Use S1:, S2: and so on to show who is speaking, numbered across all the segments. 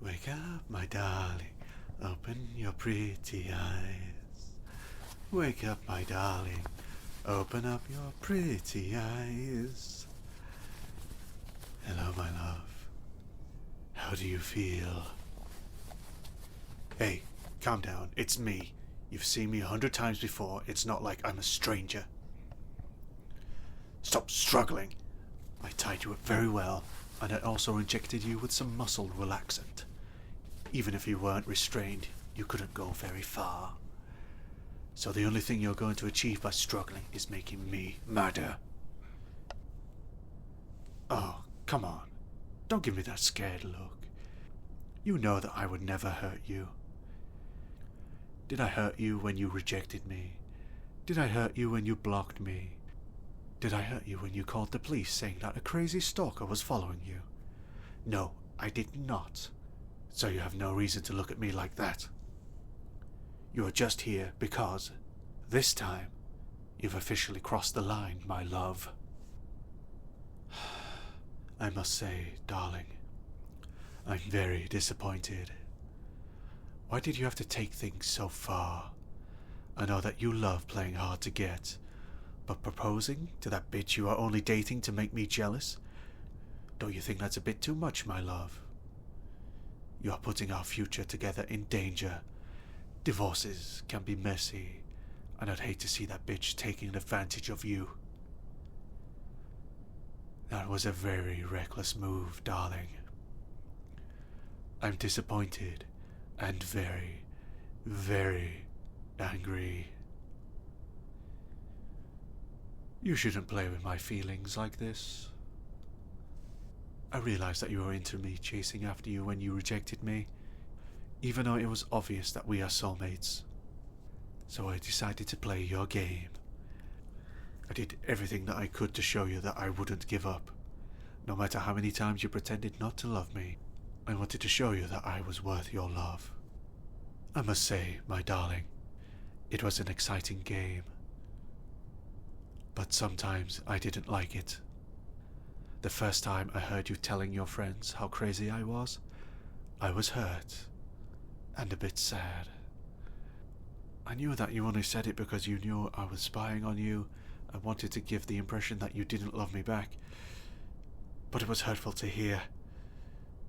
S1: Wake up, my darling, open your pretty eyes. Wake up, my darling, open up your pretty eyes. Hello, my love. How do you feel? Hey, calm down, it's me. You've seen me 100 times before, it's not like I'm a stranger. Stop struggling. I tied you up very well, and I also injected you with some muscle relaxant. Even if you weren't restrained, you couldn't go very far. So the only thing you're going to achieve by struggling is making me madder. Oh, come on. Don't give me that scared look. You know that I would never hurt you. Did I hurt you when you rejected me? Did I hurt you when you blocked me? Did I hurt you when you called the police saying that a crazy stalker was following you? No, I did not. So you have no reason to look at me like that. You are just here because, this time, you've officially crossed the line, my love. I must say, darling, I'm very disappointed. Why did you have to take things so far? I know that you love playing hard to get, but proposing to that bitch you are only dating to make me jealous? Don't you think that's a bit too much, my love? You are putting our future together in danger. Divorces can be messy, and I'd hate to see that bitch taking advantage of you. That was a very reckless move, darling. I'm disappointed and very, very angry. You shouldn't play with my feelings like this. I realized that you were into me chasing after you when you rejected me, even though it was obvious that we are soulmates. So I decided to play your game. I did everything that I could to show you that I wouldn't give up. No matter how many times you pretended not to love me, I wanted to show you that I was worth your love. I must say, my darling, it was an exciting game. But sometimes I didn't like it. The first time I heard you telling your friends how crazy I was hurt and a bit sad. I knew that you only said it because you knew I was spying on you and wanted to give the impression that you didn't love me back. But it was hurtful to hear.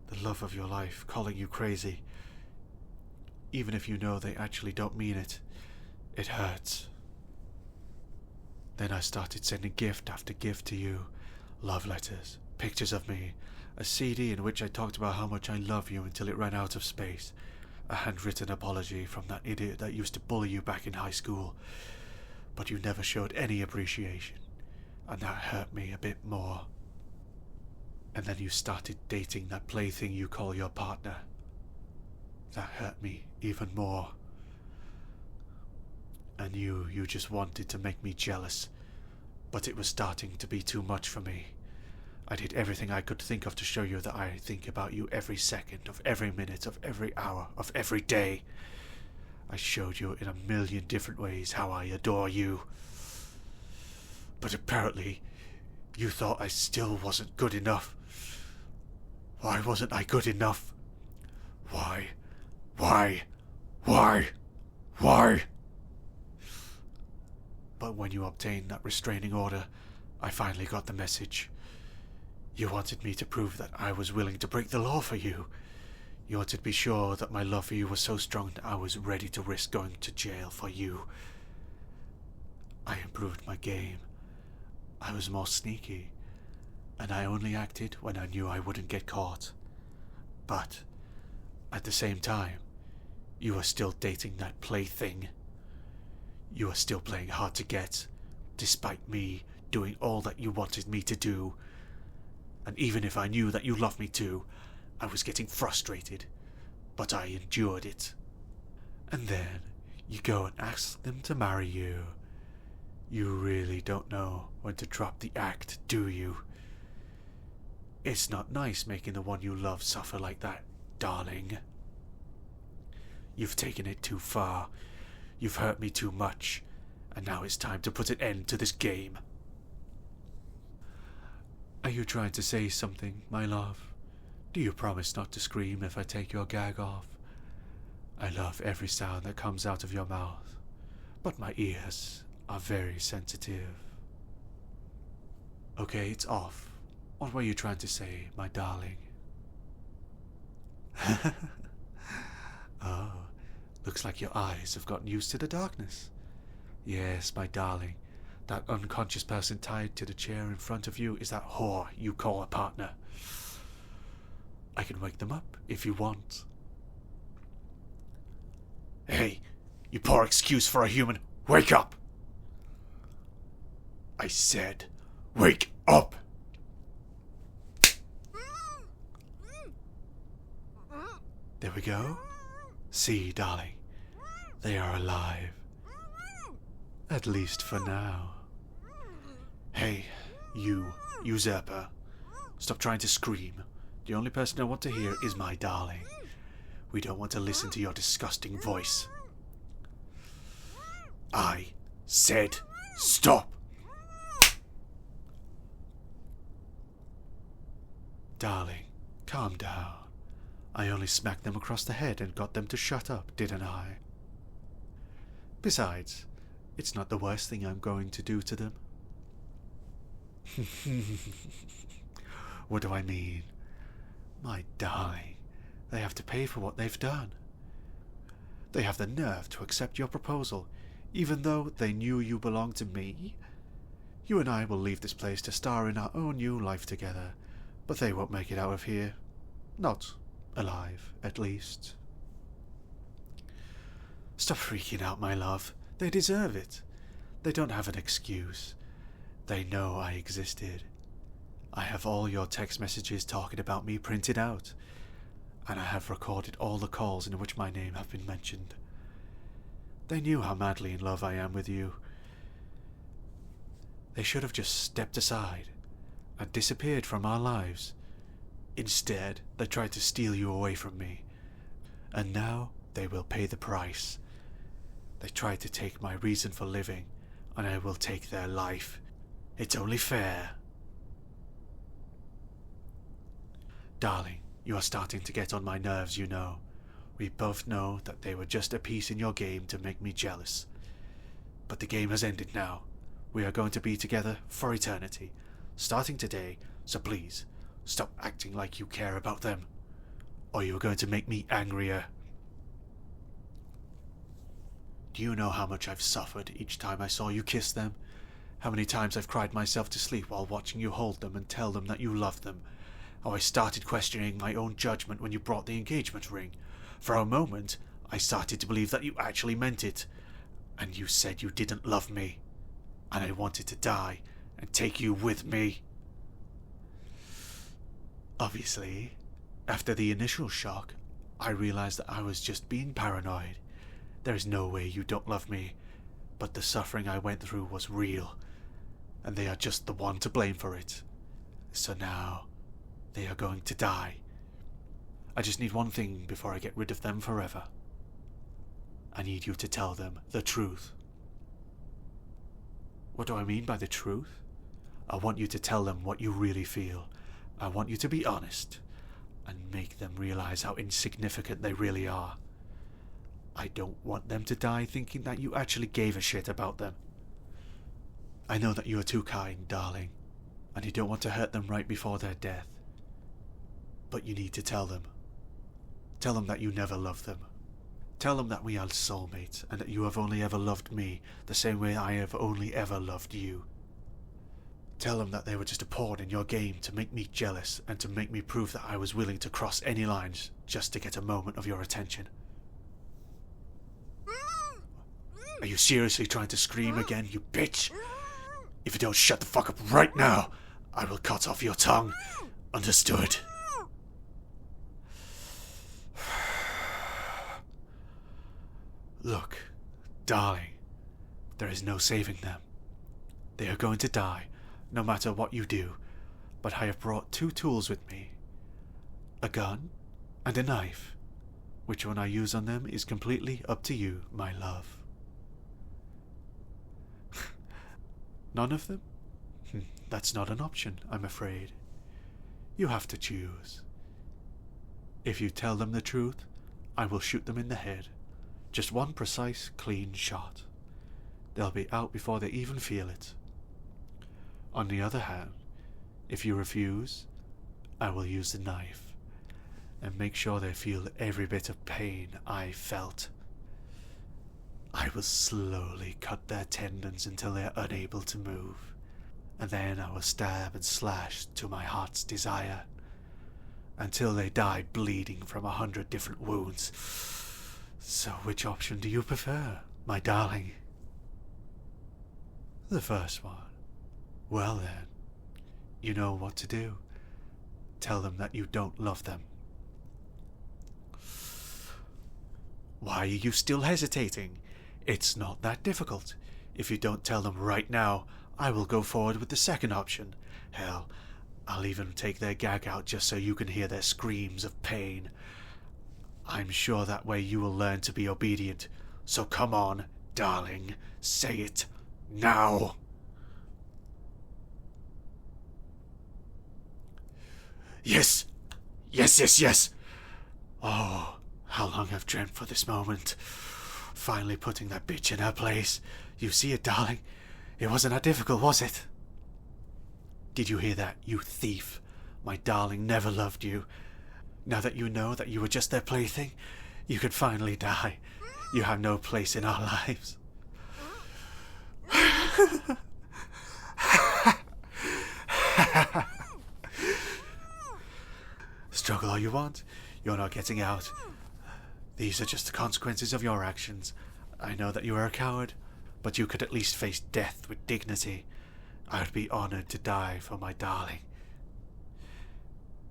S1: The love of your life calling you crazy. Even if you know they actually don't mean it, it hurts. Then I started sending gift after gift to you. Love letters, pictures of me, a CD in which I talked about how much I love you until it ran out of space, a handwritten apology from that idiot that used to bully you back in high school. But you never showed any appreciation, and that hurt me a bit more. And then you started dating that plaything you call your partner. That hurt me even more. And you just wanted to make me jealous, but it was starting to be too much for me. I did everything I could think of to show you that I think about you every second of every minute of every hour of every day. I showed you in a million different ways how I adore you. But apparently, you thought I still wasn't good enough. Why wasn't I good enough? Why? But when you obtained that restraining order, I finally got the message. You wanted me to prove that I was willing to break the law for you. You wanted to be sure that my love for you was so strong that I was ready to risk going to jail for you. I improved my game. I was more sneaky, and I only acted when I knew I wouldn't get caught. But, at the same time, you were still dating that plaything. You were still playing hard to get, despite me doing all that you wanted me to do. And even if I knew that you loved me too, I was getting frustrated, but I endured it. And then you go and ask them to marry you. You really don't know when to drop the act, do you? It's not nice making the one you love suffer like that, darling. You've taken it too far. You've hurt me too much, and now it's time to put an end to this game. Are you trying to say something, my love? Do you promise not to scream if I take your gag off? I love every sound that comes out of your mouth, but my ears are very sensitive. Okay, it's off. What were you trying to say, my darling? Oh, looks like your eyes have gotten used to the darkness. Yes, my darling, that unconscious person tied to the chair in front of you is that whore you call a partner. I can wake them up if you want. Hey, you poor excuse for a human. Wake up! I said, wake up! There we go. See, darling, they are alive. At least for now. Hey, you usurper. Stop trying to scream. The only person I want to hear is my darling. We don't want to listen to your disgusting voice. I said stop! Darling, calm down. I only smacked them across the head and got them to shut up, didn't I? Besides, it's not the worst thing I'm going to do to them. What do I mean? My darling, they have to pay for what they've done. They have the nerve to accept your proposal, even though they knew you belonged to me. You and I will leave this place to star in our own new life together, but they won't make it out of here. Not alive, at least. Stop freaking out, my love. They deserve it. They don't have an excuse. They know I existed. I have all your text messages talking about me printed out, and I have recorded all the calls in which my name have been mentioned. They knew how madly in love I am with you. They should have just stepped aside and disappeared from our lives. Instead, they tried to steal you away from me, and now they will pay the price. They tried to take my reason for living, and I will take their life. It's only fair. Darling, you are starting to get on my nerves, you know. We both know that they were just a piece in your game to make me jealous. But the game has ended now. We are going to be together for eternity, starting today, so please, stop acting like you care about them, or you are going to make me angrier. Do you know how much I've suffered each time I saw you kiss them? How many times I've cried myself to sleep while watching you hold them and tell them that you love them? How I started questioning my own judgment when you brought the engagement ring. For a moment, I started to believe that you actually meant it, and you said you didn't love me, and I wanted to die and take you with me. Obviously, after the initial shock, I realized that I was just being paranoid. There is no way you don't love me, but the suffering I went through was real, and they are just the one to blame for it. So now, they are going to die. I just need one thing before I get rid of them forever. I need you to tell them the truth. What do I mean by the truth? I want you to tell them what you really feel. I want you to be honest and make them realize how insignificant they really are. I don't want them to die thinking that you actually gave a shit about them. I know that you are too kind, darling, and you don't want to hurt them right before their death. But you need to tell them. Tell them that you never loved them. Tell them that we are soulmates and that you have only ever loved me the same way I have only ever loved you. Tell them that they were just a pawn in your game to make me jealous and to make me prove that I was willing to cross any lines just to get a moment of your attention. Are you seriously trying to scream again, you bitch? If you don't shut the fuck up right now, I will cut off your tongue. Understood? Look, darling, there is no saving them. They are going to die, no matter what you do, but I have brought two tools with me. A gun and a knife. Which one I use on them is completely up to you, my love. None of them? That's not an option, I'm afraid. You have to choose. If you tell them the truth, I will shoot them in the head. Just one precise, clean shot. They'll be out before they even feel it. On the other hand, if you refuse, I will use the knife and make sure they feel every bit of pain I felt. I will slowly cut their tendons until they are unable to move, and then I will stab and slash to my heart's desire, until they die bleeding from 100 different wounds. So which option do you prefer, my darling? The first one. Well then, you know what to do. Tell them that you don't love them. Why are you still hesitating? It's not that difficult. If you don't tell them right now, I will go forward with the second option. Hell, I'll even take their gag out just so you can hear their screams of pain. I'm sure that way you will learn to be obedient. So come on, darling, say it now. Yes! Yes, yes, yes! Oh, how long I've dreamt for this moment. Finally putting that bitch in her place. You see it, darling? It wasn't that difficult, was it? Did you hear that, you thief? My darling never loved you. Now that you know that you were just their plaything, you can finally die. You have no place in our lives. Struggle all you want, you're not getting out. These are just the consequences of your actions. I know that you are a coward, but you could at least face death with dignity. I would be honored to die for my darling.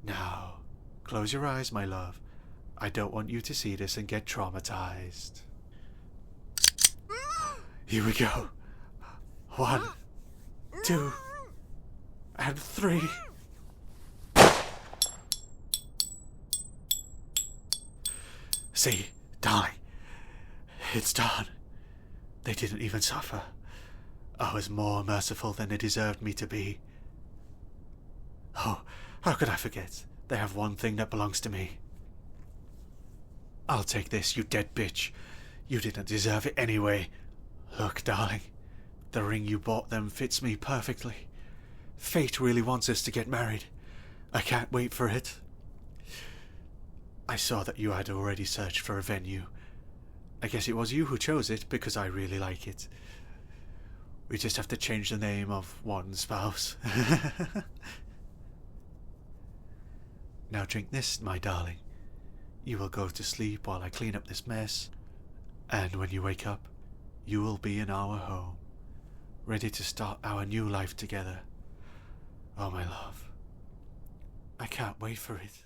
S1: Now, close your eyes, my love. I don't want you to see this and get traumatized. Here we go. 1, 2, and 3. See, darling, it's done. They didn't even suffer. I was more merciful than they deserved me to be. Oh, how could I forget? They have one thing that belongs to me. I'll take this, you dead bitch. You didn't deserve it anyway. Look, darling, the ring you bought them fits me perfectly. Fate really wants us to get married. I can't wait for it. I saw that you had already searched for a venue. I guess it was you who chose it because I really like it. We just have to change the name of one spouse. Now drink this, my darling. You will go to sleep while I clean up this mess. And when you wake up, you will be in our home, ready to start our new life together. Oh, my love. I can't wait for it.